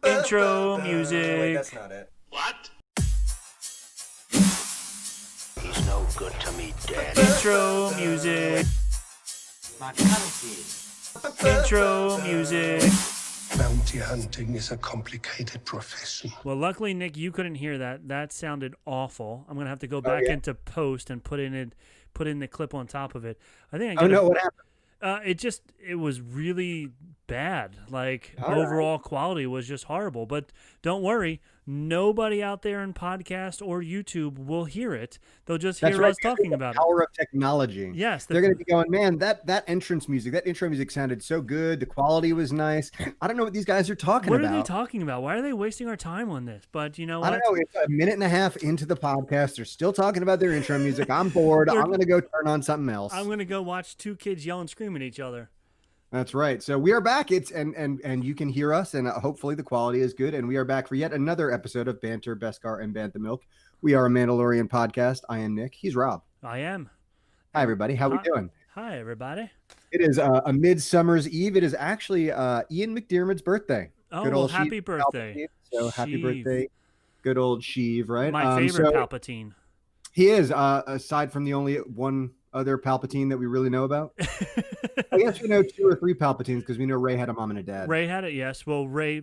Intro music. Wait, that's not it. What? He's no good to me, Dad. Intro music. My country. Intro music. Bounty hunting is a complicated profession. Well, luckily, Nick, you couldn't hear that. That sounded awful. I'm gonna have to go back into post and put in the clip on top of it. I think. What happened? It was really bad. Like, All overall quality was just horrible. But don't worry, nobody out there in podcast or YouTube will hear it. They'll just hear us talking about it. Power of technology. Yes, They're going to be going, man, that entrance music, that intro music sounded so good. The quality was nice. I don't know what these guys are talking about. What are they talking about? Why are they wasting our time on this? But you know what? I don't know. It's a minute and a half into the podcast. They're still talking about their intro music. I'm bored. I'm going to go turn on something else. I'm going to go watch two kids yell and scream at each other. That's right. So we are back. It's and you can hear us, and hopefully the quality is good. And we are back for yet another episode of Banter, Beskar, and Bantha Milk. We are a Mandalorian podcast. I am Nick. He's Rob. I am. Hi, everybody. How we doing? Hi, everybody. It is a midsummer's eve. It is actually Ian McDiarmid's birthday. Oh, Good well, old happy Sheev birthday. Palpatine. So happy Sheev. birthday. Good old Sheev, right? My favorite Palpatine. He is, aside from the only one other Palpatine that we really know about. I guess we know two or three Palpatines because we know Rey had a mom and a dad. Rey had it, yes. Well, Rey's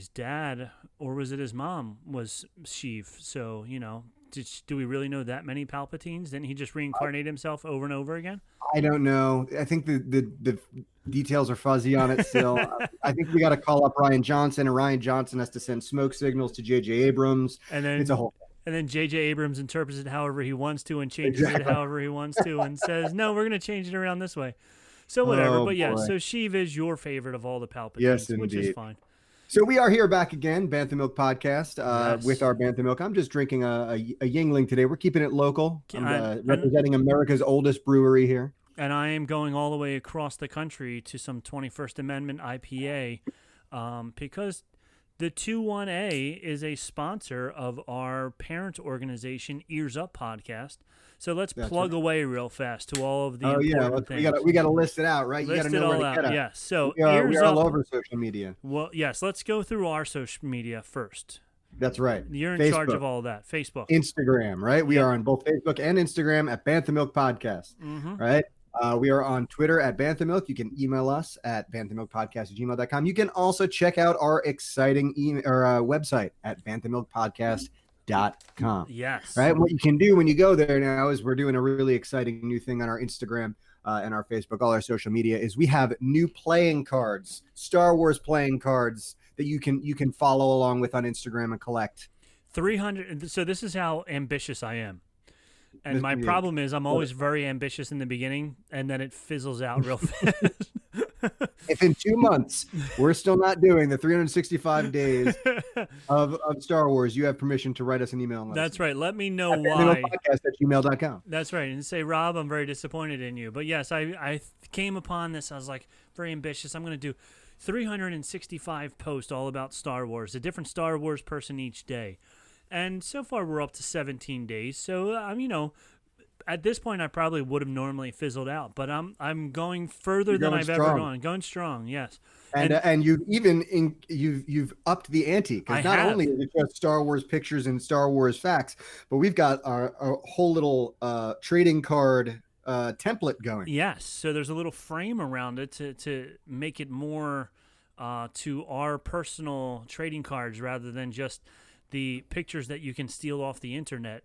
dad, or was it his mom, was Sheev. So, do we really know that many Palpatines? Didn't he just reincarnate himself over and over again? I don't know. I think the details are fuzzy on it still. I think we got to call up Rian Johnson, and Rian Johnson has to send smoke signals to J.J. Abrams. And then it's a whole. And then J.J. Abrams interprets it however he wants to and changes it however he wants to and says, no, we're going to change it around this way. So whatever. Oh, but yeah, boy. so Sheev is your favorite of all the Palpatines, Yes, which is indeed. fine. So we are here back again, Bantha Milk Podcast, Yes. with our Bantha Milk. I'm just drinking a Yingling today. We're keeping it local. I'm representing America's oldest brewery here. And I am going all the way across the country to some 21st Amendment IPA because the 21A is a sponsor of our parent organization, Ears Up Podcast. So let's plug away real fast to all of the important things. We got to list it out, right? List you got to it know where all to out. get it. Yes. So we Ears are Up. all over social media. Well, yes. Let's go through our social media first. That's right. You're in Facebook, charge of all of that. Facebook, Instagram, right? We are on both Facebook and Instagram at Bantha Milk Podcast, right? We are on Twitter at Bantha Milk. You can email us at banthamilkpodcast@gmail.com. You can also check out our exciting website at banthamilkpodcast.com. Yes. Right. What you can do when you go there now is we're doing a really exciting new thing on our Instagram and our Facebook, all our social media, is we have new playing cards, Star Wars playing cards that you can follow along with on Instagram and collect. 300. So this is how ambitious I am. And my problem is I'm always very ambitious in the beginning, and then it fizzles out real fast. If in 2 months we're still not doing the 365 days of Star Wars, you have permission to write us an email. That's right. Let me know why. Podcast@gmail.com. That's right. And say, Rob, I'm very disappointed in you. But yes, I came upon this. I was like, very ambitious. I'm going to do 365 posts all about Star Wars, a different Star Wars person each day. And so far, we're up to 17 days. So, at this point, I probably would have normally fizzled out. But I'm going further than I've ever gone. Going strong, yes. And you've even you've upped the ante, because not only is it just Star Wars pictures and Star Wars facts, but we've got our whole little trading card template going. Yes. So there's a little frame around it to make it more to our personal trading cards rather than just the pictures that you can steal off the internet.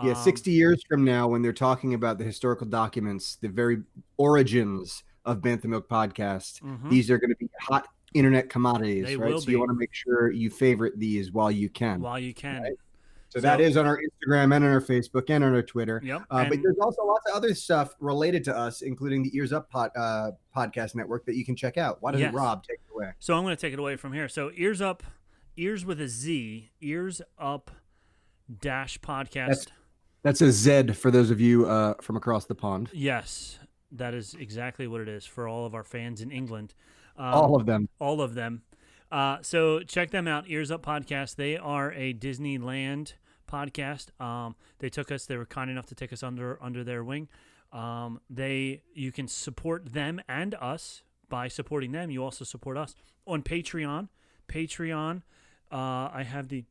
60 years from now, when they're talking about the historical documents, the very origins of Bantha Milk Podcast, these are going to be hot internet commodities, they right? will so be. you want to make sure you favorite these while you can. Right? So that is on our Instagram and on our Facebook and on our Twitter. Yep. But there's also lots of other stuff related to us, including the Ears Up podcast network that you can check out. Why doesn't Rob take it away? So I'm going to take it away from here. So Ears Up, Ears with a Z, Ears Up dash podcast. That's a Z for those of you from across the pond. Yes, that is exactly what it is for all of our fans in England. All of them. All of them. So check them out, Ears Up Podcast. They are a Disneyland podcast. They were kind enough to take us under their wing. You can support them and us by supporting them, you also support us. On Patreon, I have the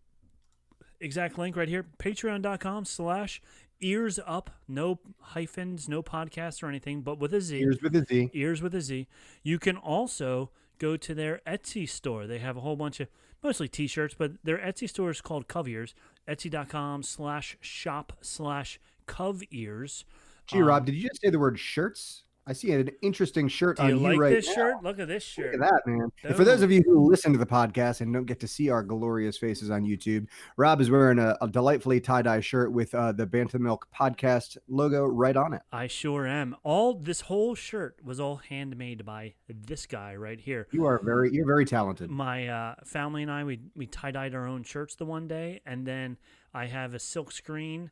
exact link right here, patreon.com/earsup, no hyphens, no podcasts or anything, but with a Z. Ears with a Z. Ears with a Z. You can also go to their Etsy store. They have a whole bunch of, mostly t-shirts, but their Etsy store is called Cov Ears, etsy.com/shop/covears. Gee, Rob, did you just say the word shirts? I see an interesting shirt Do on you you like right this now. shirt? Look at this shirt. Look at that, man. And for those of you who listen to the podcast and don't get to see our glorious faces on YouTube, Rob is wearing a delightfully tie-dye shirt with the Bantha Milk podcast logo right on it. I sure am. This whole shirt was all handmade by this guy right here. You're very talented. My family and I, we tie-dyed our own shirts the one day, and then I have a silk screen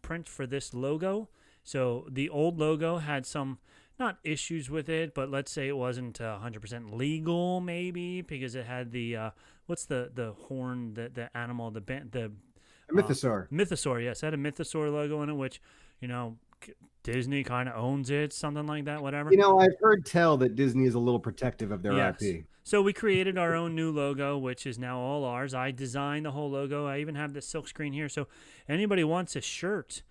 print for this logo. So the old logo had some, not issues with it, but let's say it wasn't 100% legal, maybe, because it had the what's the horn, the animal, the Mythosaur. Mythosaur, yes, it had a Mythosaur logo in it, which Disney kind of owns it, something like that, whatever. I've heard tell that Disney is a little protective of their IP. So we created our own new logo, which is now all ours. I designed the whole logo. I even have the silk screen here. So anybody wants a shirt,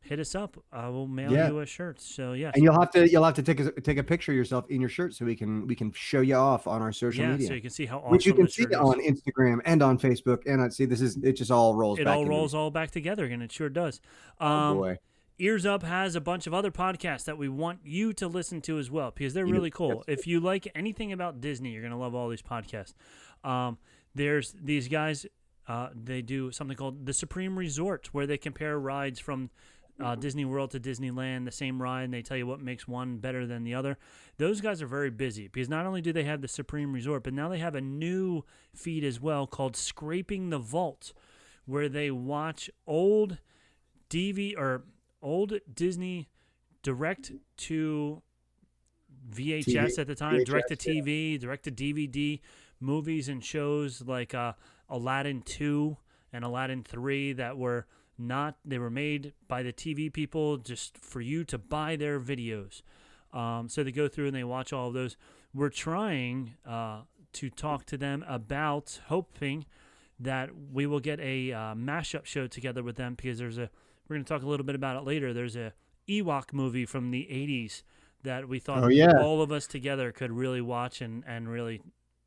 hit us up. I will mail you a shirt. So yes. And you'll have to take a picture of yourself in your shirt so we can show you off on our social media. So you can see how awesome which you can the see shirt is. on Instagram and on Facebook. And it just all rolls. It all rolls all back together, and it sure does. Oh boy. Ears Up has a bunch of other podcasts that we want you to listen to as well, because they're really cool. If you like anything about Disney, you're going to love all these podcasts. There's these guys, they do something called The Supreme Resort, where they compare rides from Disney World to Disneyland, the same ride, and they tell you what makes one better than the other. Those guys are very busy, because not only do they have the Supreme Resort, but now they have a new feed as well called Scraping the Vault, where they watch old Disney direct to VHS at the time, VHS, direct to TV, direct to DVD movies and shows like Aladdin 2 and Aladdin 3 that were they were made by the TV people just for you to buy their videos. So they go through and they watch all of those. We're trying to talk to them about hoping that we will get a mashup show together with them, because we're going to talk a little bit about it later. There's a Ewok movie from the 80s that we thought all of us together could really watch and really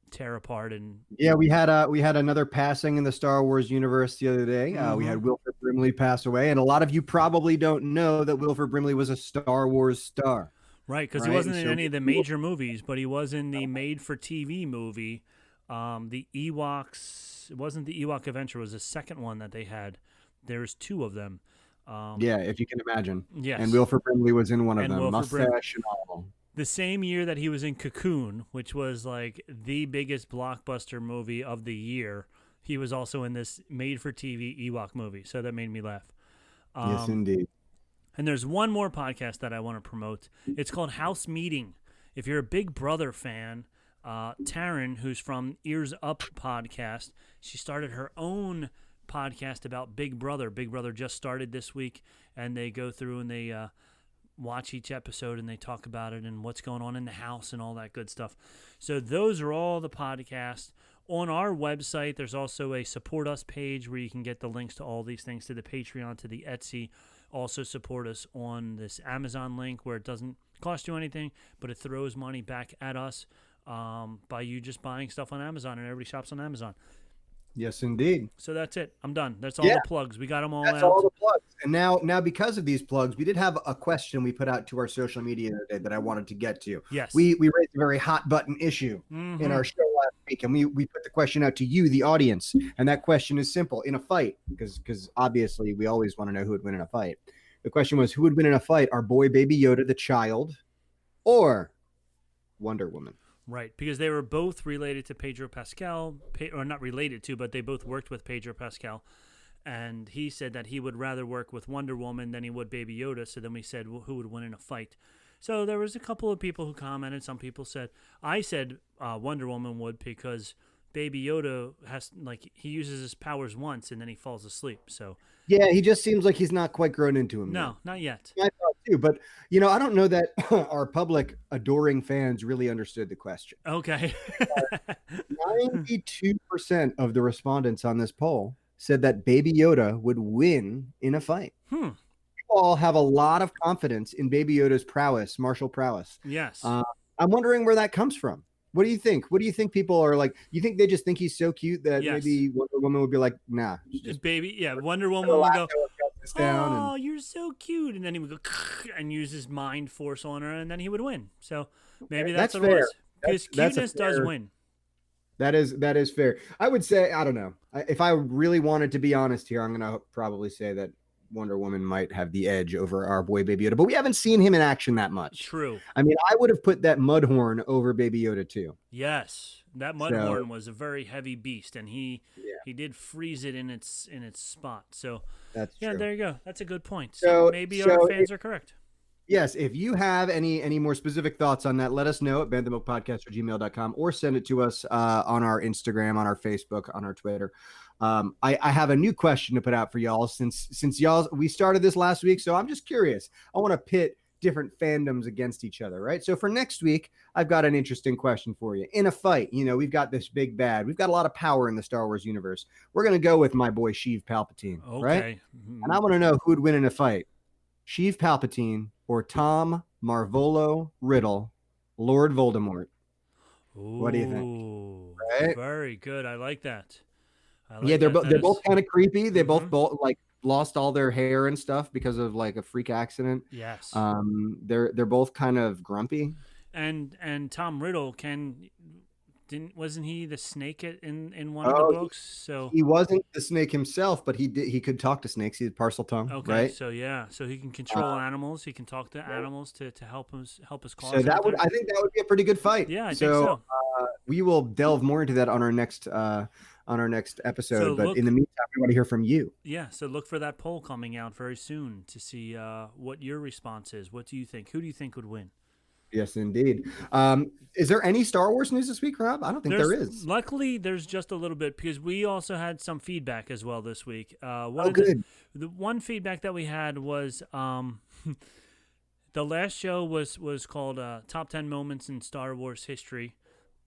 tear apart. And we had another passing in the Star Wars universe the other day. We had Wilford Brimley pass away, and a lot of you probably don't know that Wilford Brimley was a Star Wars star. Right, because he wasn't in any of the major movies, but he was in the made-for-TV movie. The Ewoks, it wasn't the Ewok Adventure, it was the second one that they had. There's two of them. If you can imagine. Yes. And Wilford Brimley was in one of them, Wilford mustache and all. The same year that he was in Cocoon, which was like the biggest blockbuster movie of the year, he was also in this made-for-TV Ewok movie. So that made me laugh. Yes, indeed. And there's one more podcast that I want to promote. It's called House Meeting. If you're a Big Brother fan, Taryn, who's from Ears Up podcast, she started her own podcast about Big Brother. Big Brother just started this week, and they go through and they watch each episode and they talk about it and what's going on in the house and all that good stuff. So those are all the podcasts. On our website, there's also a support us page where you can get the links to all these things, to the Patreon, to the Etsy. Also support us on this Amazon link where it doesn't cost you anything, but it throws money back at us by you just buying stuff on Amazon, and everybody shops on Amazon. Yes, indeed. So that's it. I'm done. That's all the plugs. We got them all out. That's all the plugs. And now, because of these plugs, we did have a question we put out to our social media today that I wanted to get to. Yes. We raised a very hot button issue in our show last week, and we put the question out to you, the audience. And that question is simple. In a fight, because obviously we always want to know who would win in a fight. The question was, who would win in a fight? Our boy Baby Yoda, the child, or Wonder Woman? Right, because they were both related to Pedro Pascal, or not related to, but they both worked with Pedro Pascal. And he said that he would rather work with Wonder Woman than he would Baby Yoda. So then we said, well, who would win in a fight? So there was a couple of people who commented. Some people said, I said Wonder Woman would, because Baby Yoda he uses his powers once and then he falls asleep. So yeah, he just seems like he's not quite grown into him. No, not yet. I thought too. But I don't know that our public adoring fans really understood the question. Okay. 92% of the respondents on this poll said that Baby Yoda would win in a fight. People all have a lot of confidence in Baby Yoda's prowess, martial prowess. Yes. I'm wondering where that comes from. What do you think? What do you think people are like? You think they just think he's so cute that maybe Wonder Woman would be like, nah. Just baby, yeah. Wonder Woman would go, oh, you're so cute. And then he would go and use his mind force on her, and then he would win. So maybe that's what fair. it was. Because cuteness does win. That is fair. I would say, I don't know. If I really wanted to be honest here, I'm going to probably say that Wonder Woman might have the edge over our boy Baby Yoda, but we haven't seen him in action that much. True. I mean, I would have put that Mudhorn over Baby Yoda too. Yes, that Mudhorn was a very heavy beast, and he did freeze it in its spot. So that's true. There you go. That's a good point. So maybe our fans are correct. Yes, if you have any more specific thoughts on that, let us know at banthamilkpodcast@gmail.com or send it to us on our Instagram, on our Facebook, on our Twitter. I have a new question to put out for y'all since we started this last week, so I'm just curious. I want to pit different fandoms against each other, right? So for next week, I've got an interesting question for you. In a fight, we've got this big bad. We've got a lot of power in the Star Wars universe. We're going to go with my boy Sheev Palpatine, right? And I want to know who would win in a fight. Sheev Palpatine or Tom Marvolo Riddle, Lord Voldemort. Ooh, what do you think? Right? Very good. I like that. They're both kind of creepy. They both like lost all their hair and stuff because of like a freak accident. Yes. They're both kind of grumpy. And Tom Riddle wasn't he the snake in one of the books? So he wasn't the snake himself, but he could talk to snakes. He had parcel tongue. Okay, right? So he can control animals. He can talk to animals to help us cause. So I think that would be a pretty good fight. Yeah, I think so. We will delve more into that on our next episode. But in the meantime, we want to hear from you. Yeah, so look for that poll coming out very soon to see what your response is. What do you think? Who do you think would win? Yes, indeed. Is there any Star Wars news this week, Rob? I don't think there is. Luckily, there's just a little bit because we also had some feedback as well this week. Good. The one feedback that we had was the last show was called Top 10 Moments in Star Wars History.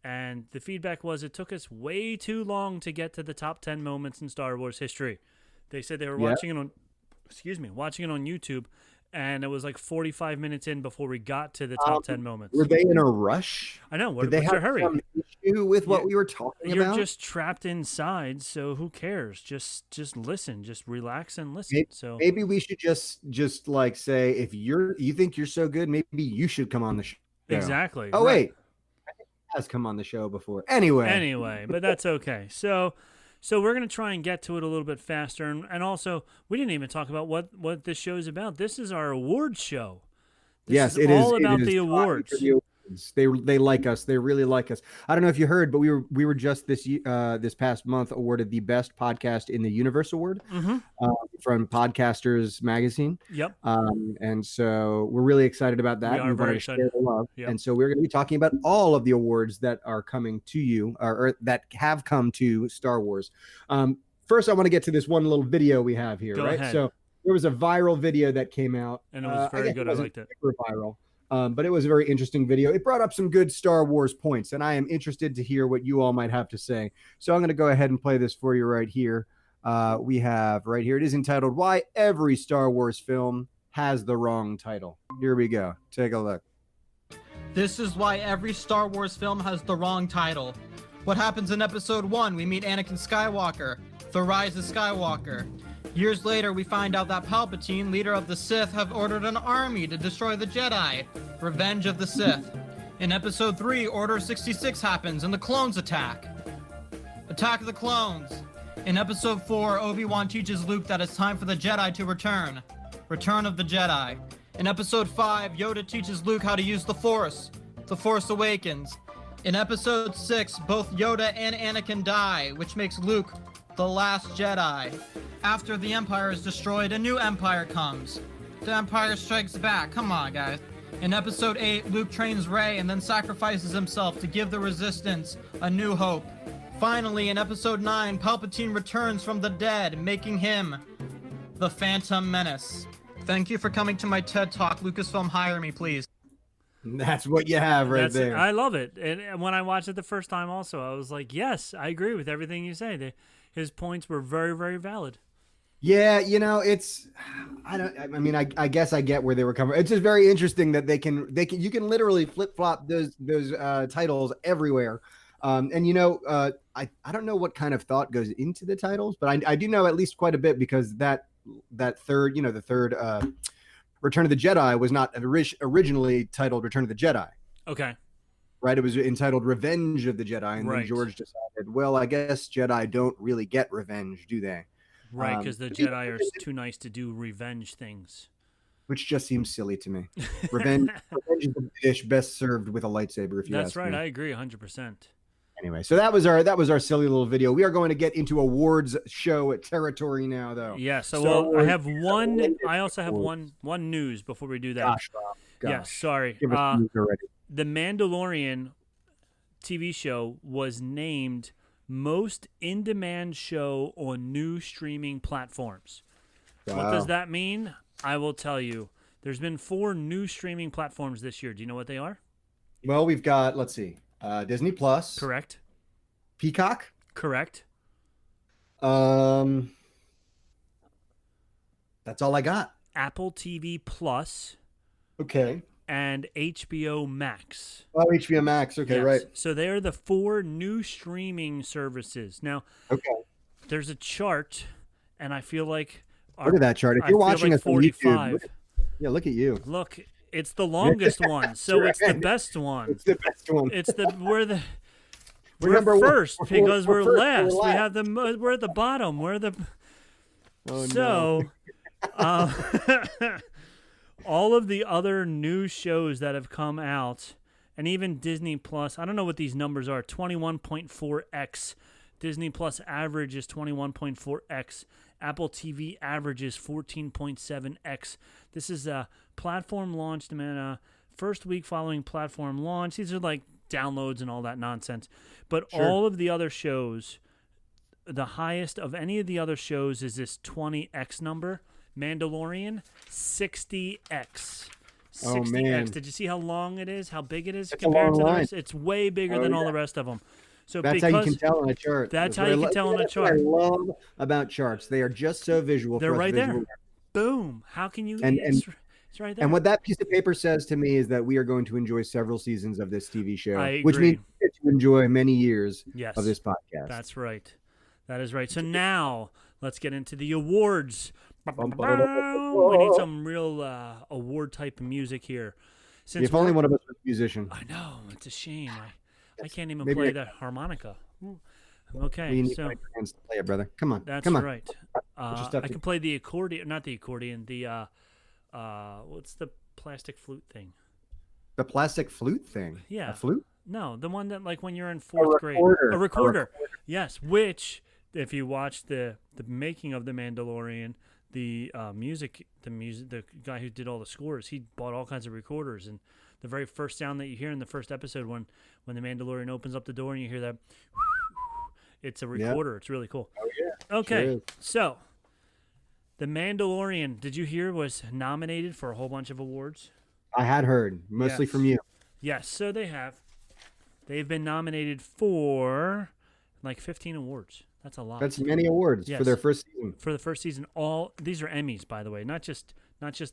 And the feedback was it took us way too long to get to the top 10 moments in Star Wars history. They said they were watching it on YouTube, and it was like 45 minutes in before we got to the top 10 moments. Were they in a rush? I know. Did they have hurry? Some issue with what we were talking about? You're just trapped inside, so who cares? Just listen. Just relax and listen. Maybe we should just like say, if you think you're so good, maybe you should come on the show. Exactly. Oh, right. Wait. Has come on the show before. Anyway, but that's okay. So we're going to try and get to it a little bit faster. And also, we didn't even talk about what this show is about. This is our awards show. This is all about the awards. They like us. They really like us. I don't know if you heard, but we were just this past month awarded the best podcast in the universe award from Podcasters Magazine. Yep. And so we're really excited about that. We are very excited. Share the love. Yep. And so we're going to be talking about all of the awards that are coming to you or that have come to Star Wars. First, I want to get to this one little video we have here. Go ahead. So there was a viral video that came out, and it was very good. I liked it. Super viral. But it was a very interesting video. It brought up some good Star Wars points, and I am interested to hear what you all might have to say. So I'm going to go ahead and play this for you right here. We have right here. It is entitled, "Why Every Star Wars Film Has the Wrong Title." Here we go. Take a look. This is why every Star Wars film has the wrong title. What happens in Episode 1? We meet Anakin Skywalker, the Rise of Skywalker. Years later, we find out that Palpatine, leader of the Sith, have ordered an army to destroy the Jedi. Revenge of the Sith. In Episode 3, Order 66 happens and the clones attack. Attack of the Clones. In Episode 4, Obi-Wan teaches Luke that it's time for the Jedi to return. Return of the Jedi. In Episode 5, Yoda teaches Luke how to use the Force. The Force Awakens. In Episode 6, both Yoda and Anakin die, which makes Luke the last Jedi. After the Empire is destroyed, a new Empire comes. The Empire Strikes Back. Come on, guys. In Episode 8, Luke trains Rey and then sacrifices himself to give the Resistance a new hope. Finally, in Episode 9, Palpatine returns from the dead, making him the Phantom Menace. Thank you for coming to my TED Talk. Lucasfilm, hire me, please. That's what you have right there. I love it. And when I watched it the first time also, I was like, yes, I agree with everything you say. His points were very, very valid. Yeah, I guess I get where they were coming. It's just very interesting that you can literally flip flop those titles everywhere. I don't know what kind of thought goes into the titles, but I do know at least quite a bit, because that third, the third Return of the Jedi was not originally titled Return of the Jedi. Okay. Right, it was entitled Revenge of the Jedi, and then George decided, well, I guess Jedi don't really get revenge, do they? Right, because the Jedi are too nice to do revenge things. Which just seems silly to me. Revenge is a dish best served with a lightsaber, if you ask me. That's right, I agree 100%. Anyway, so that was our silly little video. We are going to get into awards show territory now, though. Yeah, so I have one. I also have one news before we do that. Gosh, Rob. Yeah, sorry. Give us news already. The Mandalorian TV show was named most in-demand show on new streaming platforms. Wow. What does that mean? I will tell you. There's been 4 new streaming platforms this year. Do you know what they are? Well, we've got, let's see, Disney Plus. Correct. Peacock. Correct. That's all I got. Apple TV Plus. Okay. And HBO Max. Oh, HBO Max. Okay, yes. Right. So they're the 4 new streaming services. Now, there's a chart, and I feel like... Look at that chart. If you're watching us on YouTube, look at you. Look, it's the longest one, so it's the best one. It's the best one. We're first because we're last. We have we're at the bottom. We're the... all of the other new shows that have come out, and even Disney Plus, I don't know what these numbers are, 21.4x. Disney Plus average is 21.4x. Apple TV average is 14.7x. This is a platform launched, first week following platform launch. These are like downloads and all that nonsense. But all of the other shows, the highest of any of the other shows is this 20x number. Mandalorian, 60x. 60x. Oh, man. Did you see how long it is? How big it is compared to the rest? It's way bigger than all the rest of them. So that's how you can tell on a chart. That's how you can tell on a chart. What I love about charts. They are just so visual. They're right there. Boom. How can you... It's right there. And what that piece of paper says to me is that we are going to enjoy several seasons of this TV show. I agree. Which means we get to enjoy many years of this podcast. That's right. That is right. So now, let's get into the awards. We need some real award-type music here. If only one of us was a musician. I know. It's a shame. I can't even play the harmonica. Okay, we need my hands to play it, brother. Come on. That's Come on. right. I can play the accordion. Not the accordion. The what's the plastic flute thing? The plastic flute thing? Yeah. A flute? No, the one that like when you're in 4th grade. A recorder. Yes, which if you watch the making of The Mandalorian, the guy who did all the scores, he bought all kinds of recorders, and the very first sound that you hear in the first episode when the Mandalorian opens up the door and you hear that, it's a recorder. It's really cool. Oh, yeah. Okay, sure so The Mandalorian, did you hear, was nominated for a whole bunch of awards? I had heard, mostly from you. Yes, so they have. They've been nominated for like 15 awards. That's a lot. That's many awards for their first season. For the first season, these are Emmys, by the way, not just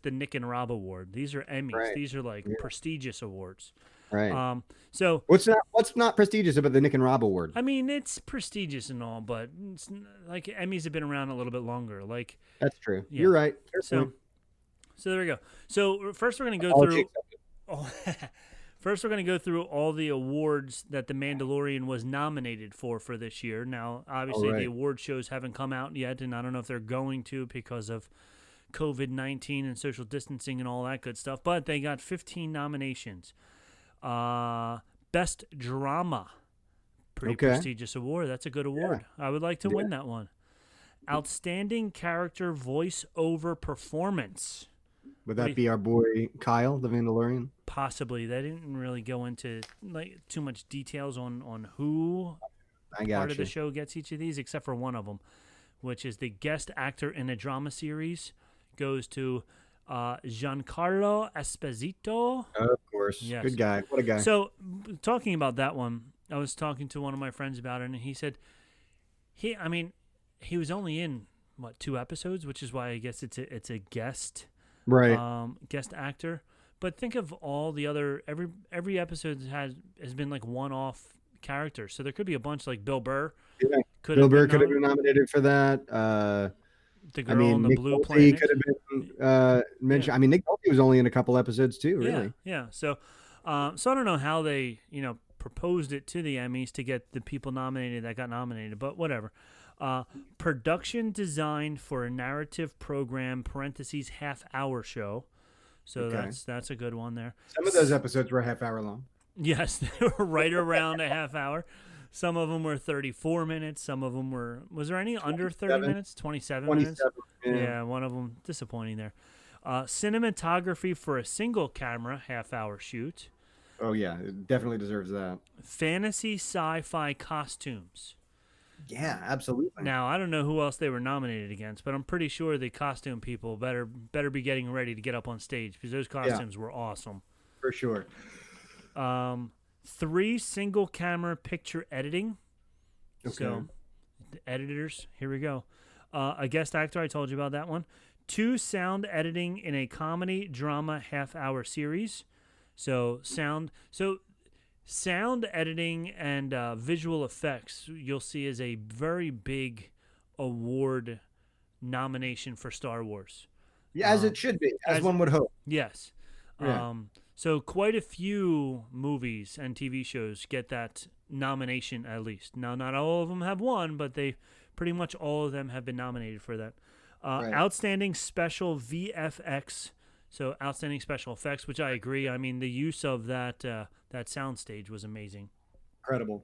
the Nick and Rob award. These are Emmys. Right. These are like prestigious awards. Right. So what's not prestigious about the Nick and Rob award? I mean, it's prestigious and all, but it's like Emmys have been around a little bit longer. Like that's true. Yeah. You're right. So there we go. So first we're gonna go through. First, we're going to go through all the awards that The Mandalorian was nominated for this year. Now, obviously, the award shows haven't come out yet, and I don't know if they're going to because of COVID-19 and social distancing and all that good stuff. But they got 15 nominations. Best Drama, pretty prestigious award. That's a good award. Yeah. I would like to win that one. Outstanding Character Voice-Over Performance. Would that be our boy Kyle, the Mandalorian? Possibly. They didn't really go into like too much details on who part of the show gets each of these, except for one of them, which is the guest actor in a drama series goes to Giancarlo Esposito. Of course. Yes. Good guy. What a guy. So, talking about that one, I was talking to one of my friends about it, and he said he was only in 2 episodes, which is why I guess it's a guest, right. Guest actor. But think of all the other every episode has been like one-off characters. So there could be a bunch like Bill Burr. Yeah. Bill Burr could have been nominated for that. The girl on the Nick blue Nolte planet could have been mentioned. Yeah. I mean, Nick Nolte was only in a couple episodes too. Really. Yeah. So I don't know how they proposed it to the Emmys to get the people nominated that got nominated, but whatever. Production designed for a narrative program (parentheses half-hour show). So Okay. that's a good one there. Some of those episodes were a half hour long. Yes, they were right around a half hour. Some of them were 34 minutes. Some of them were. Was there any under 30 minutes? 27 minutes. 27. Yeah, one of them disappointing there. Cinematography for a single camera half-hour shoot. Oh yeah, it definitely deserves that. Fantasy sci-fi costumes. Yeah, absolutely. Now, I don't know who else they were nominated against, but I'm pretty sure the costume people better be getting ready to get up on stage because those costumes were awesome. For sure. 3 single camera picture editing. Okay. So, the editors, here we go. A guest actor, I told you about that one. 2 sound editing in a comedy drama half-hour series. So sound editing and visual effects, you'll see, is a very big award nomination for Star Wars. Yeah, as it should be, as one would hope. Yes. Yeah. So quite a few movies and TV shows get that nomination at least. Now, not all of them have won, but they pretty much all of them have been nominated for that. Right. Outstanding special VFX. So outstanding special effects, which I agree. I mean, the use of that soundstage was amazing. Incredible.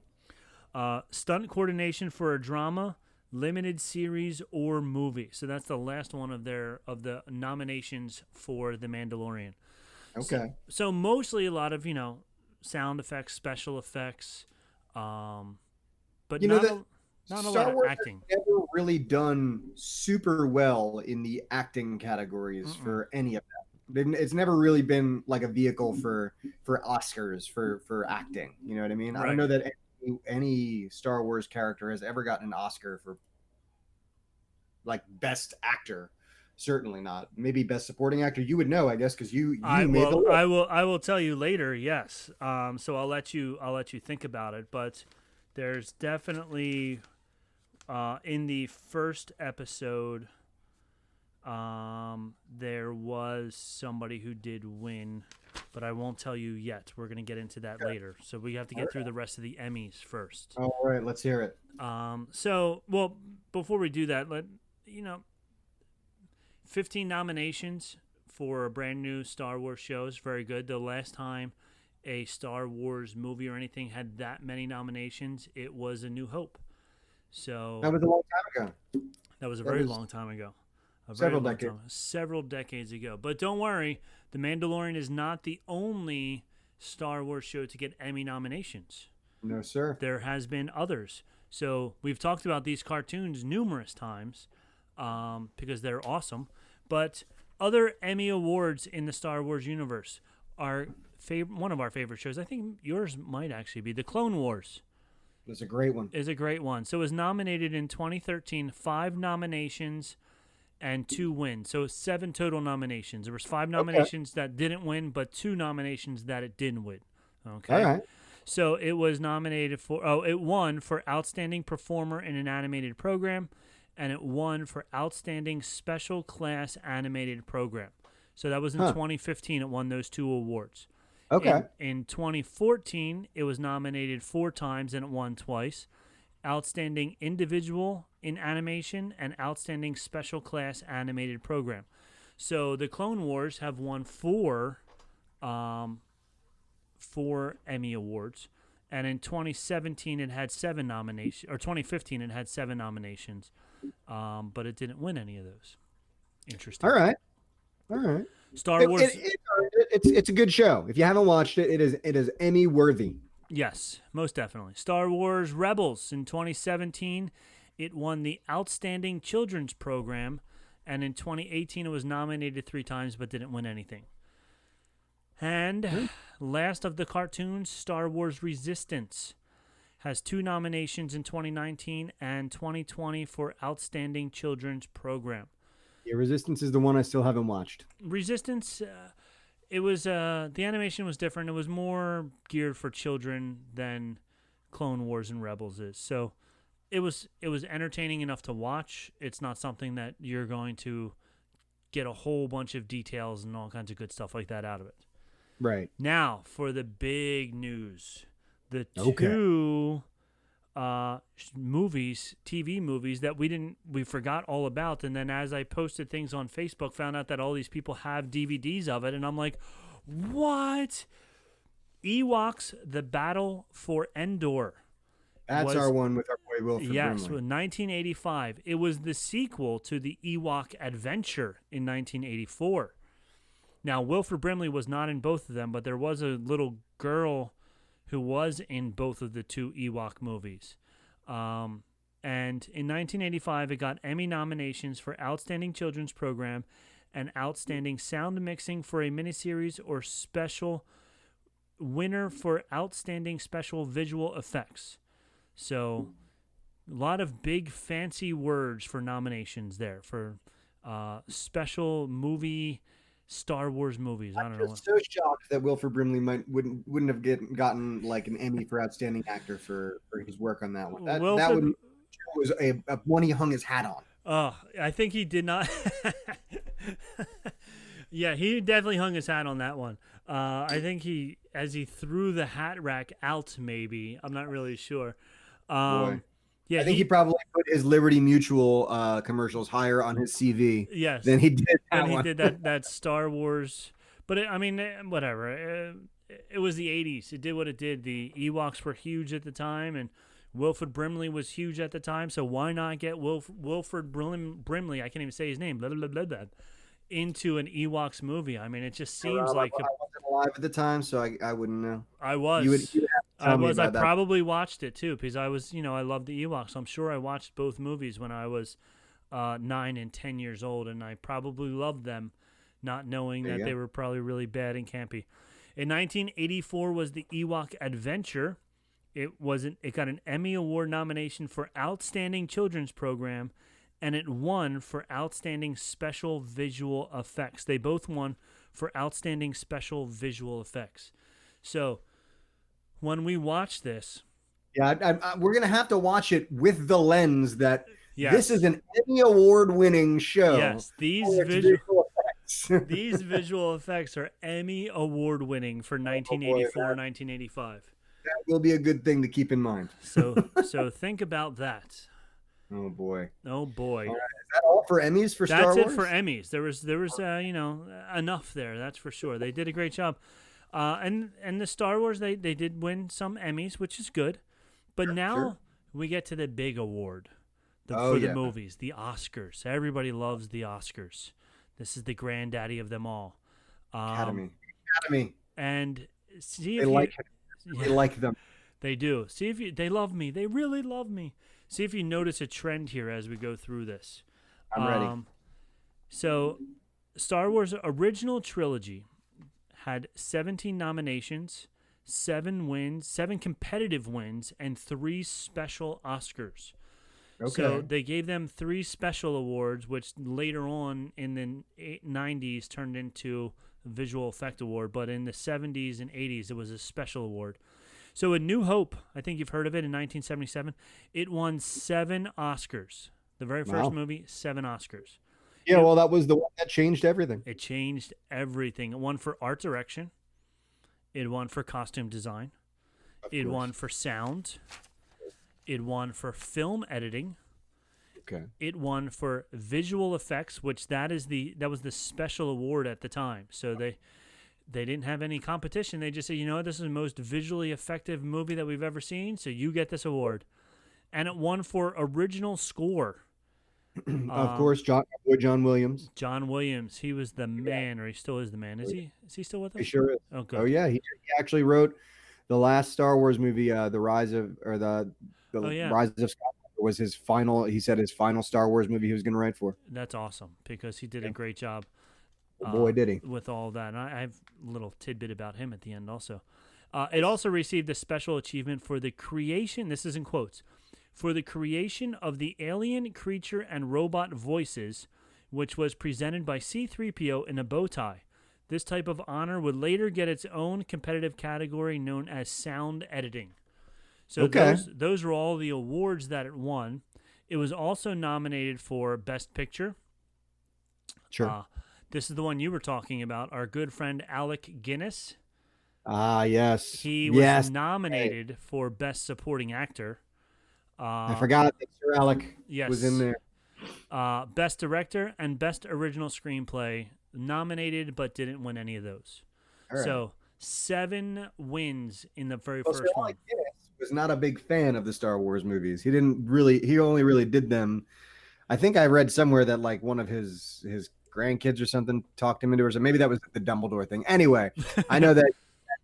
Stunt coordination for a drama, limited series, or movie. So that's the last one of the nominations for The Mandalorian. Okay. So mostly a lot of sound effects, special effects, but not a lot Star of Wars acting. has never really done super well in the acting categories for any of that. It's never really been like a vehicle for Oscars for acting. You know what I mean? I don't know that any Star Wars character has ever gotten an Oscar for like best actor. Certainly not. Maybe best supporting actor. You would know, I guess, because you made the list. I will tell you later. Yes. So I'll let you think about it. But there's definitely in the first episode. There was somebody who did win, but I won't tell you yet. We're going to get into that later. So we have to get through the rest of the Emmys first. All right, let's hear it. Well, before we do that, 15 nominations for a brand new Star Wars show is very good. The last time a Star Wars movie or anything had that many nominations, it was A New Hope. So That was a long time ago. That was a very long time ago. Several decades ago. But don't worry, The Mandalorian is not the only Star Wars show to get Emmy nominations. No, sir. There has been others. So we've talked about these cartoons numerous times because they're awesome. But other Emmy awards in the Star Wars universe are one of our favorite shows. I think yours might actually be The Clone Wars. It's a great one. Is a great one. So it was nominated in 2013, 5 nominations and 2 wins. So 7 total nominations. There was 5 nominations that didn't win, but 2 nominations that it didn't win. Okay. All right. So it was nominated for, it won for Outstanding Performer in an Animated Program, and it won for Outstanding Special Class Animated Program. So that was in 2015. It won those 2 awards. Okay. In 2014, it was nominated 4 times, and it won twice. Outstanding Individual in Animation and Outstanding Special Class Animated Program. So the Clone Wars have won 4 Emmy Awards. And in 2017, it had 7 nominations. Or 2015, it had 7 nominations. But it didn't win any of those. Interesting. All right. Star Wars. It's a good show. If you haven't watched it, it is Emmy worthy. Yes, most definitely. Star Wars Rebels in 2017, it won the Outstanding Children's Program And in 2018, it was nominated 3 times but didn't win anything. And last of the cartoons, Star Wars Resistance has 2 nominations in 2019 and 2020 for Outstanding Children's Program. Yeah, Resistance is the one I still haven't watched. Resistance, it was the animation was different. It was more geared for children than Clone Wars and Rebels is. So it was entertaining enough to watch. It's not something that you're going to get a whole bunch of details and all kinds of good stuff like that out of it. Right. Now for the big news. The Okay. 2 movies, TV movies that we forgot all about, and then as I posted things on Facebook, found out that all these people have DVDs of it, and I'm like, what? Ewoks: The Battle for Endor. That's our one with our boy Wilford Yes, Brimley. 1985. It was the sequel to the Ewok Adventure in 1984. Now, Wilford Brimley was not in both of them, but there was a little girl who was in both of the 2 Ewok movies. And in 1985, it got Emmy nominations for Outstanding Children's Program and Outstanding Sound Mixing for a Miniseries or Special winner for Outstanding Special Visual Effects. So a lot of big fancy words for nominations there for special movie Star Wars movies. I don't know. I'm so shocked that Wilford Brimley wouldn't have gotten like an Emmy for Outstanding Actor for his work on that one. That was a one he hung his hat on. Oh, I think he did not. Yeah, he definitely hung his hat on that one. I think as he threw the hat rack out, maybe. I'm not really sure. Boy. Yeah, I think he probably put his Liberty Mutual commercials higher on his CV than he did that one. He did that Star Wars. But, whatever. It was the 80s. It did what it did. The Ewoks were huge at the time, and Wilford Brimley was huge at the time, so why not get Wilford Brimley, I can't even say his name, blah, blah, blah, blah, into an Ewoks movie? I mean, it just seems like... I wasn't alive at the time, so I wouldn't know. I was. You would have to tell me about I that. probably watched it, too, because I was, I love the Ewoks. I'm sure I watched both movies when I was 9 and 10 years old, and I probably loved them, not knowing that they were probably really bad and campy. In 1984 was the Ewok Adventure. It got an Emmy Award nomination for Outstanding Children's Program, and it won for Outstanding Special Visual Effects. They both won for Outstanding Special Visual Effects. So when we watch this... Yeah, we're going to have to watch it with the lens that this is an Emmy Award-winning show. Yes, these visual effects are Emmy Award-winning for 1984, 1985. That will be a good thing to keep in mind. So think about that. Oh boy. Oh boy. All right. Is that all for Emmys for Star Wars? That's it for Emmys. There was enough there. That's for sure. They did a great job. And the Star Wars they did win some Emmys, which is good. But now we get to the big award for the movies, the Oscars. Everybody loves the Oscars. This is the granddaddy of them all. Academy. And see if they like them. They do. See if they love me. They really love me. See if you notice a trend here as we go through this. I'm ready. So, Star Wars original trilogy had 17 nominations, 7 wins, 7 competitive wins, and 3 special Oscars. Okay. So they gave them 3 special awards, which later on in the 90s turned into a visual effect award. But in the 70s and 80s, it was a special award. So A New Hope, I think you've heard of it, in 1977, it won 7 Oscars. The very first movie, 7 Oscars. Yeah, well, that was the one that changed everything. It changed everything. It won for art direction. It won for costume design. It won for sound. It won for film editing. Okay. It won for visual effects, which that was the special award at the time. So they didn't have any competition. They just said, this is the most visually effective movie that we've ever seen, so you get this award. And it won for original score. Of course, John Williams. John Williams, he was the man, or he still is the man. Is he still with us? He sure is. Oh, good. Oh yeah, he actually wrote the last Star Wars movie, The Rise of Skywalker, was his final. He said his final Star Wars movie he was going to write for. That's awesome because he did a great job. Oh, boy, did he! With all that, and I have a little tidbit about him at the end also. It also received a special achievement for the creation. This is in quotes. For the creation of the alien creature and robot voices, which was presented by C-3PO in a bow tie. This type of honor would later get its own competitive category known as sound editing. So those were all the awards that it won. It was also nominated for Best Picture. Sure. This is the one you were talking about. Our good friend Alec Guinness. Yes. He was nominated for Best Supporting Actor. I forgot that Sir Alec yes. was in there. Best Director and Best Original Screenplay nominated, but didn't win any of those. Right. So 7 wins in the very first Sir one. Alec Guinness was not a big fan of the Star Wars movies. He only really did them. I think I read somewhere that like one of his grandkids or something talked him into it, or so maybe that was the Dumbledore thing. Anyway, I know that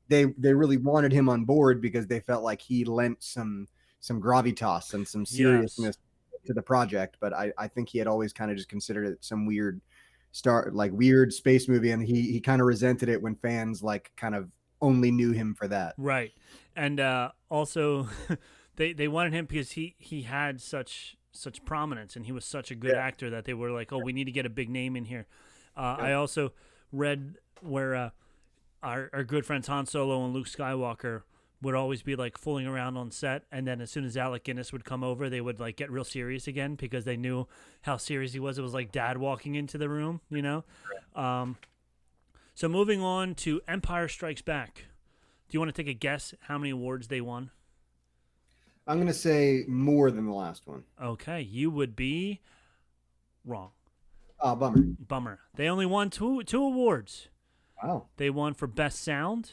they really wanted him on board because they felt like he lent some gravitas and some seriousness to the project. But I think he had always kind of just considered it some weird space movie, and he kind of resented it when fans like kind of only knew him for that. Right. And also they wanted him because he had such prominence and he was such a good actor that they were like, oh, we need to get a big name in here. I also read where our good friends Han Solo and Luke Skywalker would always be like fooling around on set, and then as soon as Alec Guinness would come over, they would like get real serious again because they knew how serious he was. It was like dad walking into the room, you know? So moving on to Empire Strikes Back. Do you want to take a guess how many awards they won? I'm going to say more than the last one. Okay, you would be wrong. Oh, bummer. Bummer. They only won two awards. Wow. They won for Best Sound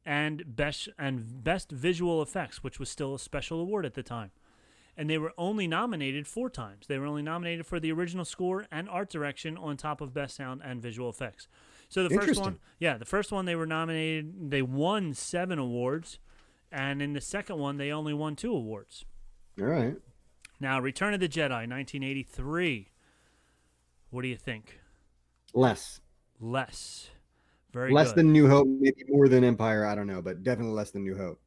and Best Visual Effects, which was still a special award at the time. And they were only nominated 4 times. They were only nominated for the original score and art direction on top of Best Sound and Visual Effects. So the first one they were nominated, they won 7 awards, and in the second one they only won 2 awards. All right. Now, Return of the Jedi, 1983. What do you think? Less. Very less good. Than New Hope, maybe more than Empire. I don't know, but definitely less than New Hope.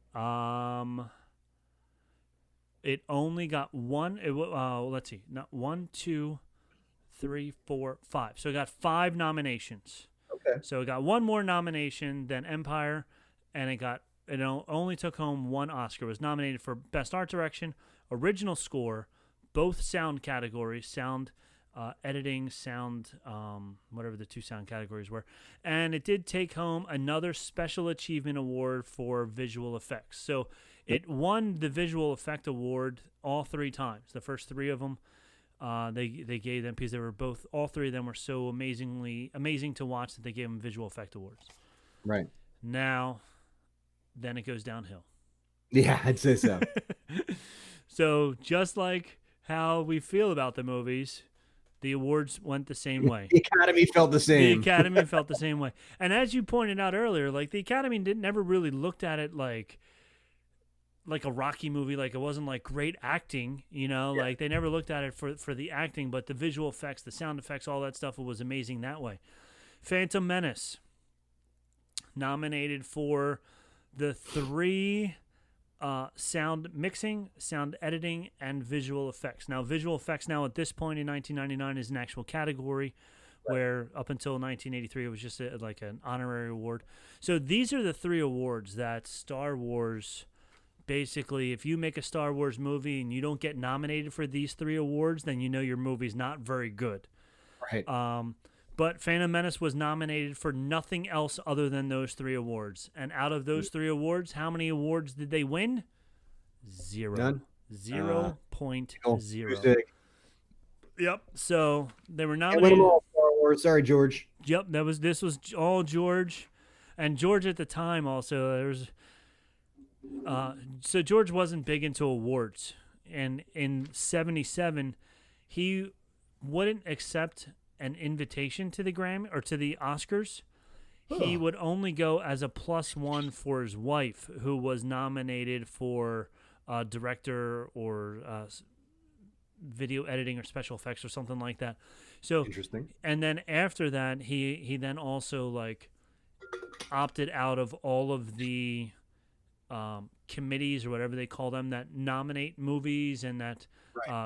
It only got one. Let's see, not 1, 2, 3, 4, 5. So it got 5 nominations. Okay. So it got one more nomination than Empire, and it only took home 1 Oscar. It was nominated for Best Art Direction, Original Score, both sound categories, sound. Editing, sound, whatever the 2 sound categories were. And it did take home another Special Achievement Award for visual effects. So it won the Visual Effect Award all 3 times. The first 3 of them, they gave them because they were all 3 of them were so amazing to watch that they gave them Visual Effect Awards. Right. Now, then it goes downhill. Yeah, I'd say so. So just like how we feel about the movies, the awards went the same way. The Academy felt the same. The Academy felt the same way. And as you pointed out earlier, like the Academy never really looked at it like a Rocky movie. Like it wasn't like great acting, you know, like they never looked at it for the acting, but the visual effects, the sound effects, all that stuff was amazing that way. Phantom Menace, nominated for the 3 sound mixing, sound editing, and visual effects. Now, visual effects now at this point in 1999 is an actual category, where up until 1983 it was just like an honorary award. So these are the 3 awards that Star Wars, basically, if you make a Star Wars movie and you don't get nominated for these 3 awards, then you know your movie's not very good. Right. But Phantom Menace was nominated for nothing else other than those 3 awards. And out of those 3 awards, how many awards did they win? 0. None. 0.0. Yep. So they were Can't nominated. win them all, Star Wars. Sorry, George. Yep. This was all George, and George at the time also. There was. So George wasn't big into awards, and in '77, he wouldn't accept an invitation to the Grammy or to the Oscars. He would only go as a +1 for his wife, who was nominated for director or video editing or special effects or something like that. So Interesting. and then after that, he then also like opted out of all of the committees or whatever they call them that nominate movies and that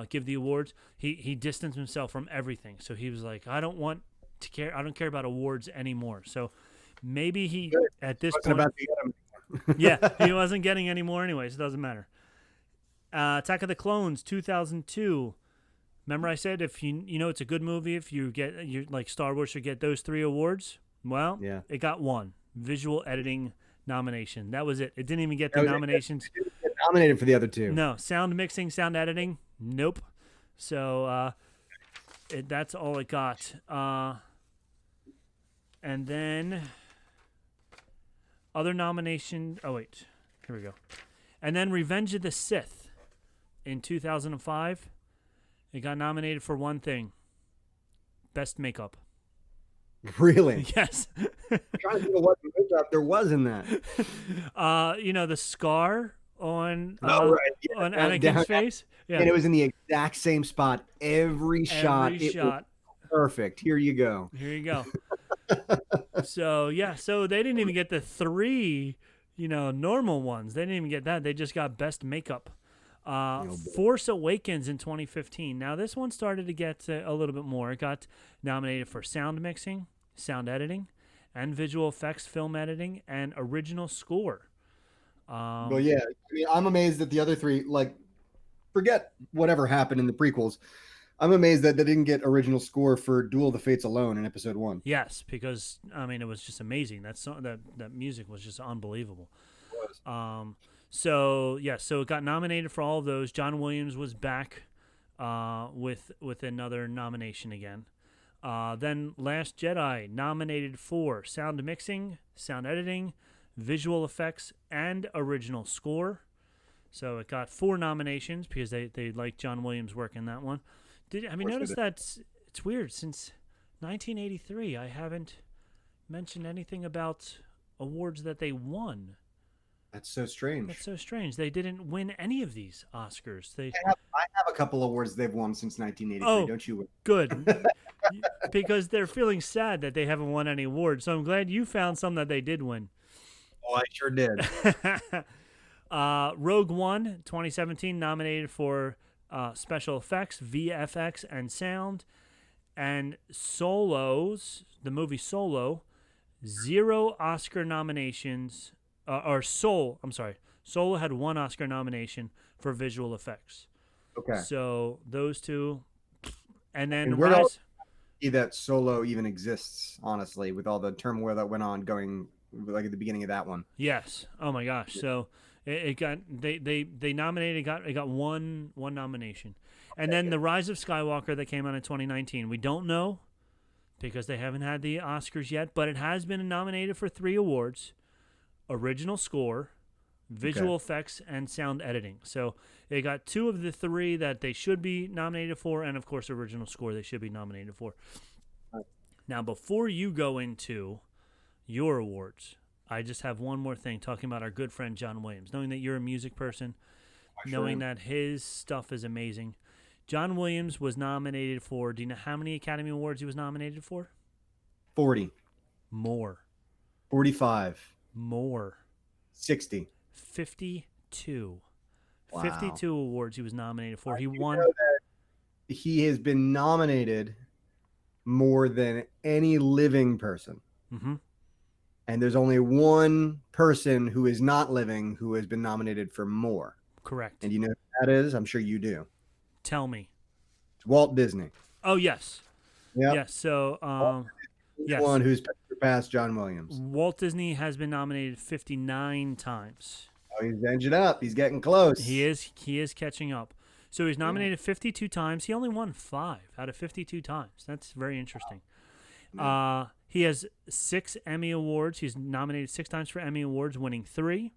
give the awards. He distanced himself from everything. So he was like, I don't care about awards anymore. So maybe he at this Wasn't point, about to get him. yeah, he wasn't getting any more anyways. It doesn't matter. Attack of the Clones, 2002. Remember I said if you know it's a good movie if you like Star Wars should get those 3 awards. Well, Yeah. it got 1 visual editing nomination. That was it. It didn't even get the nominations. It didn't get nominated for the other 2. No, sound mixing, sound editing, nope. So that's all it got. And then other nomination. Oh wait, here we go. And then Revenge of the Sith in 2005. It got nominated for one thing: best makeup. Really? Yes. I'm trying to think of what makeup there was in that. The scar on Oh, right. Yeah, on down- Anakin's down- face. Yeah. And it was in the exact same spot. Every shot. Every It was shot. perfect. Here you go. Here you go. So they didn't even get the 3, normal ones. They didn't even get that. They just got best makeup. Force Awakens in 2015. Now this one started to get a little bit more. It got nominated for sound mixing, sound editing, and visual effects, film editing, and original score. Well, yeah. I mean, I'm amazed that the other 3, like, forget whatever happened in the prequels. I'm amazed that they didn't get original score for Duel of the Fates alone in episode 1. Yes, because it was just amazing. That music was just unbelievable. So it got nominated for all of those. John Williams was back with another nomination again. Then Last Jedi nominated for sound mixing, sound editing, visual effects, and original score. So it got 4 nominations because they liked John Williams' work in that one. Have you noticed that it's weird? Since 1983, I haven't mentioned anything about awards that they won. That's so strange. That's so strange. They didn't win any of these Oscars. I have a couple awards they've won since 1983. Oh. Don't you? Good. Because they're feeling sad that they haven't won any awards. So I'm glad you found some that they did win. Oh, I sure did. Rogue One, 2017, nominated for special effects, VFX, and sound. And the movie Solo, 0 Oscar nominations. Solo had 1 Oscar nomination for visual effects. Okay. So those 2. And then And we're not that Solo even exists, honestly, with all the turmoil that went on going like at the beginning of that one. Yes. Oh my gosh. So it got they nominated it got one nomination. And then The Rise of Skywalker that came out in 2019. We don't know because they haven't had the Oscars yet, but it has been nominated for 3 awards: original score, visual effects, and sound editing. So they got 2 of the 3 that they should be nominated for, and of course original score they should be nominated for. Now before you go into your awards, I just have one more thing talking about our good friend John Williams. Knowing that you're a music person, knowing that his stuff is amazing. John Williams was nominated for, do you know how many Academy Awards he was nominated for? 40. More. 45. More. 60. 52. Wow. 52 awards he was nominated for. He won. Know that he has been nominated more than any living person. Mm-hmm. And there's only one person who is not living who has been nominated for more. Correct. And you know who that is? I'm sure you do. Tell me. It's Walt Disney. Oh, yes. Yep. Yes. So, yes. One who's surpassed John Williams. Walt Disney has been nominated 59 times. Oh, he's edging up. He's getting close. He is catching up. So he's nominated 52 times. He only won 5 out of 52 times. That's very interesting. He has 6 Emmy Awards. He's nominated 6 times for Emmy Awards, winning 3.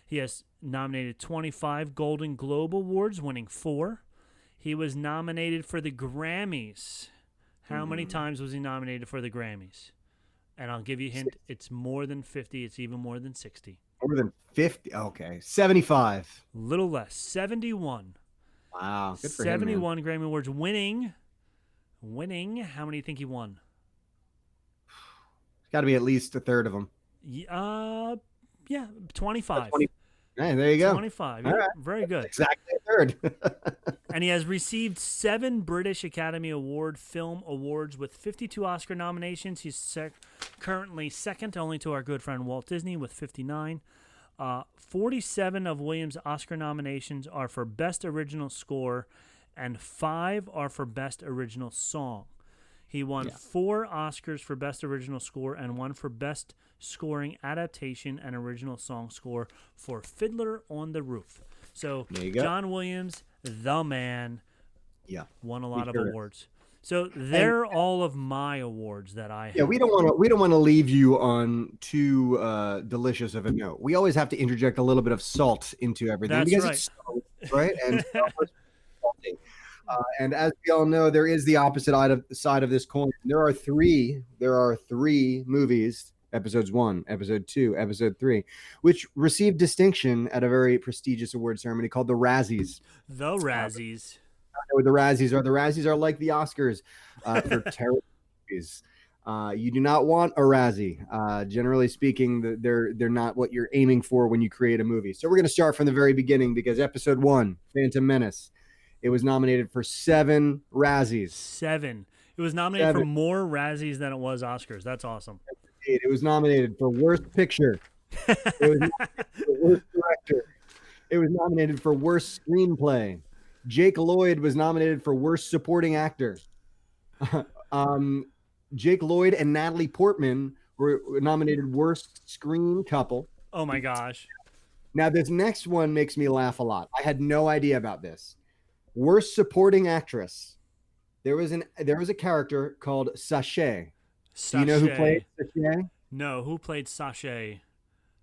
He has nominated 25 Golden Globe Awards, winning 4. He was nominated for the Grammys. How many times was he nominated for the Grammys? And I'll give you a hint. It's more than 50. It's even more than 60. More than 50. Okay. 75. Little less. 71. Wow, good for him, man. 71 Grammy Awards, winning. How many do you think he won? It's got to be at least a third of them. Yeah, 25. 20. Hey, there you go. 25. All Yeah, right. very good. Exactly a third. And he has received 7 British Academy Award Film Awards with 52 Oscar nominations. He's currently second only to our good friend Walt Disney with 59. 47 of Williams' Oscar nominations are for Best Original Score, and 5 are for Best Original Song. He won 4 Oscars for Best Original Score and 1 for Best Scoring Adaptation and Original Song Score for Fiddler on the Roof. So John Williams, the man, won a lot of awards. So they're all of my awards that I have. Yeah, we don't want to leave you on too delicious of a note. We always have to interject a little bit of salt into everything. That's because right. It's right? And and as we all know, there is the opposite side of this coin. There are three movies, episodes 1, episode 2, episode 3, which received distinction at a very prestigious award ceremony called the Razzies. The Razzies. The Razzies are like the Oscars for terrible movies. You do not want a Razzie. Generally speaking, they're not what you're aiming for when you create a movie. So we're going to start from the very beginning because episode 1, Phantom Menace, it was nominated for 7 Razzies. 7. It was nominated for more Razzies than it was Oscars. That's awesome. It was nominated for Worst Picture. It was nominated for Worst Director. It was nominated for Worst Screenplay. Jake Lloyd was nominated for Worst Supporting Actor. Jake Lloyd and Natalie Portman were nominated Worst Screen Couple. Oh my gosh. Now this next one makes me laugh a lot. I had no idea about this. Worst Supporting Actress. There was a character called Sachet. Do you know who played Sachet? No, who played Sachet?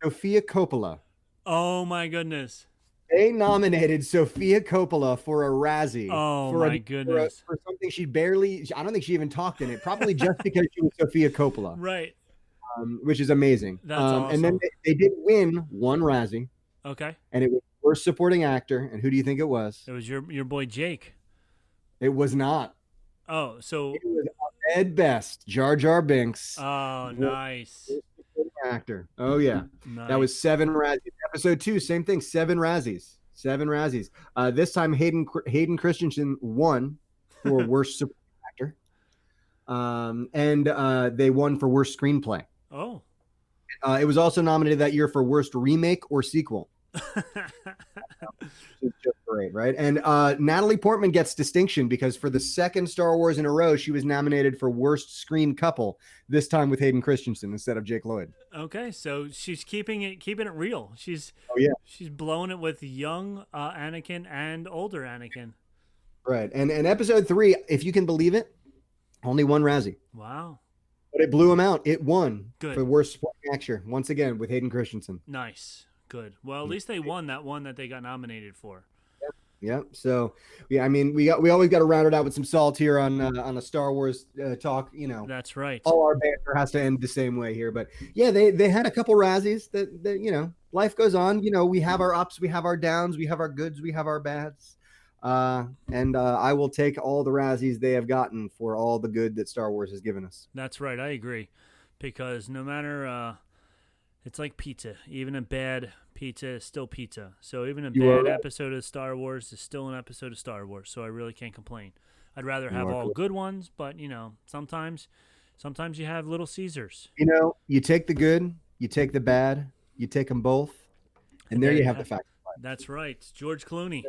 Sofia Coppola. Oh my goodness. They nominated Sofia Coppola for a Razzie. Oh my goodness. For something I don't think she even talked in it, probably just because she was Sofia Coppola. Right. Which is amazing. That's awesome. And then they did win 1 Razzie. Okay. And it was Worst Supporting Actor. And who do you think it was? It was your boy Jake. It was not. Oh, so it was Ed Best, Jar Jar Binks. Oh, nice. Actor. Oh yeah. Nice. That was 7 Razzies. Episode 2, same thing, 7 Razzies. 7 Razzies. This time Hayden Christensen won for Worst Supporting Actor. And they won for Worst Screenplay. Oh. It was also nominated that year for Worst Remake or Sequel. It's just great, right? And Natalie Portman gets distinction because for the second Star Wars in a row, she was nominated for Worst Screen Couple, this time with Hayden Christensen instead of Jake Lloyd. Okay, so she's keeping it real. She's blowing it with young Anakin and older Anakin. Right. And episode 3, if you can believe it, only 1 Razzie. Wow. But it blew him out. It won for Worst Supporting Actor once again with Hayden Christensen. Nice. Good. Well, at least they won that one that they got nominated for. Yep. So, I mean, we always got to round it out with some salt here on a Star Wars talk. You know, that's right. All our banter has to end the same way here, but yeah, they had a couple Razzies that you know, life goes on. You know, we have our ups, we have our downs, we have our goods, we have our bads. And I will take all the Razzies they have gotten for all the good that Star Wars has given us. That's right. I agree, because no matter it's like pizza. Even a bad pizza is still pizza. So even a bad episode of Star Wars is still an episode of Star Wars. So I really can't complain. I'd rather have all good ones, but you know, sometimes you have Little Caesars. You know, you take the good, you take the bad, you take them both, and there you have the fact. That's right. It's George Clooney.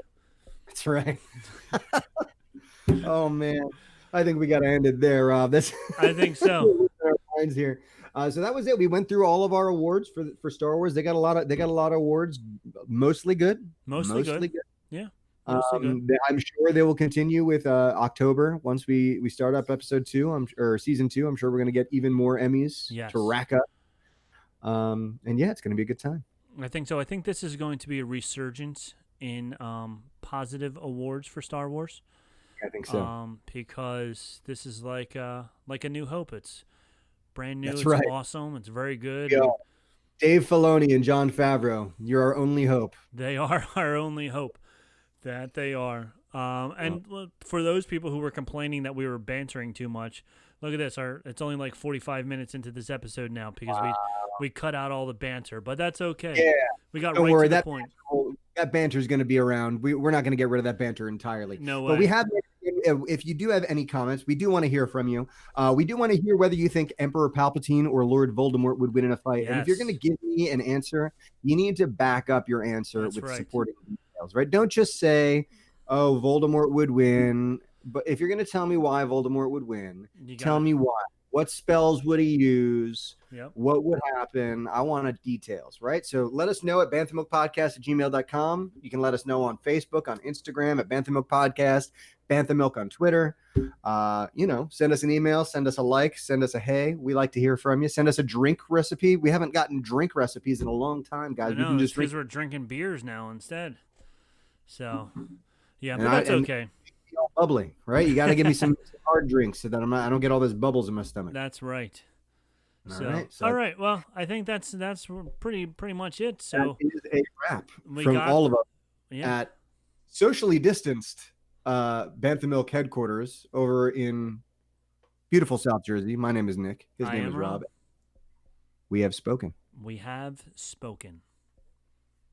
That's right. Oh man, I think we got to end it there, Rob. I think so. Our minds here. So that was it. We went through all of our awards for Star Wars. They got a lot of awards, mostly good. Mostly good. Yeah. Good. I'm sure they will continue with October once we start up episode 2. Or season 2. I'm sure we're going to get even more Emmys to rack up. And yeah, it's going to be a good time. I think so. I think this is going to be a resurgence in positive awards for Star Wars. I think so. Because this is like a New Hope. It's brand new. That's it's right. Awesome. It's very good. Yeah. Dave Filoni and Jon Favreau, you're our only hope. They are our only hope. That they are. And for those people who were complaining that we were bantering too much, look at this. It's only like 45 minutes into this episode now because we cut out all the banter, but that's okay. Yeah. We got Don't right worry, to the point. That banter is going to be around. We're not going to get rid of that banter entirely. No way. But we have, if you do have any comments, we do want to hear from you. We do want to hear whether you think Emperor Palpatine or Lord Voldemort would win in a fight. Yes. And if you're going to give me an answer, you need to back up your answer with supporting details, right? Don't just say, oh, Voldemort would win. But if you're going to tell me why Voldemort would win, tell me why. What spells would he use? Yep. What would happen? I want details, right? So let us know at banthamilkpodcast@gmail.com. You can let us know on Facebook, on Instagram at banthamilkpodcast, banthamilk on Twitter. Send us an email, send us a like, send us a hey. We like to hear from you. Send us a drink recipe. We haven't gotten drink recipes in a long time, guys. I know, we can because we're drinking beers now instead. So, yeah, but that's okay. All bubbly, right? You got to give me some hard drinks so that I don't get all those bubbles in my stomach. That's right. All right. Well, I think that's pretty much it. So that is a wrap from all of us at socially distanced Bantha Milk headquarters over in beautiful South Jersey. My name is Nick. His name is Rob. We have spoken. We have spoken.